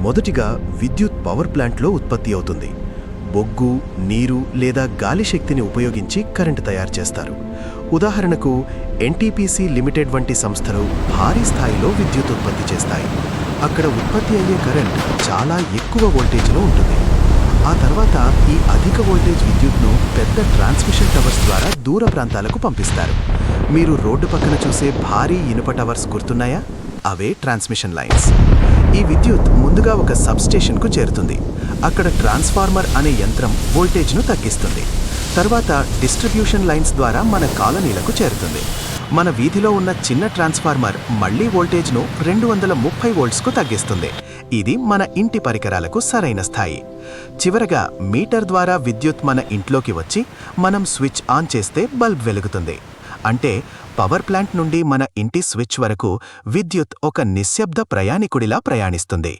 మొదటిగా విద్యుత్ పవర్ ప్లాంట్లో ఉత్పత్తి అవుతుంది. బొగ్గు, నీరు లేదా గాలి శక్తిని ఉపయోగించి కరెంటు తయారు చేస్తారు. ఉదాహరణకు ఎన్టీపీసీ లిమిటెడ్ వంటి సంస్థలు భారీ స్థాయిలో విద్యుత్ ఉత్పత్తి చేస్తాయి. అక్కడ ఉత్పత్తి అయ్యే కరెంట్ చాలా ఎక్కువ వోల్టేజ్లో ఉంటుంది. ఆ తర్వాత ఈ అధిక వోల్టేజ్ విద్యుత్ను పెద్ద ట్రాన్స్మిషన్ టవర్స్ ద్వారా దూర ప్రాంతాలకు పంపిస్తారు. మీరు రోడ్డు పక్కన చూసే భారీ ఇనుప టవర్స్ గుర్తున్నాయా? అవే ట్రాన్స్మిషన్ లైన్స్. ఈ విద్యుత్ ముందుగా ఒక సబ్స్టేషన్కు చేరుతుంది. అక్కడ ట్రాన్స్ఫార్మర్ అనే యంత్రం వోల్టేజ్ను తగ్గిస్తుంది. తర్వాత డిస్ట్రిబ్యూషన్ లైన్స్ ద్వారా మన కాలనీలకు చేరుతుంది. మన వీధిలో ఉన్న చిన్న ట్రాన్స్ఫార్మర్ మళ్లీ వోల్టేజ్ను 230 వోల్ట్స్కు తగ్గిస్తుంది. ఇది మన ఇంటి పరికరాలకు సరైన స్థాయి. చివరగా మీటర్ ద్వారా విద్యుత్ మన ఇంట్లోకి వచ్చి మనం స్విచ్ ఆన్ చేస్తే బల్బ్ వెలుగుతుంది. అంటే పవర్ ప్లాంట్ నుండి మన ఇంటి స్విచ్ వరకు విద్యుత్ ఒక నిశ్శబ్ద ప్రయాణికుడిలా ప్రయాణిస్తుంది.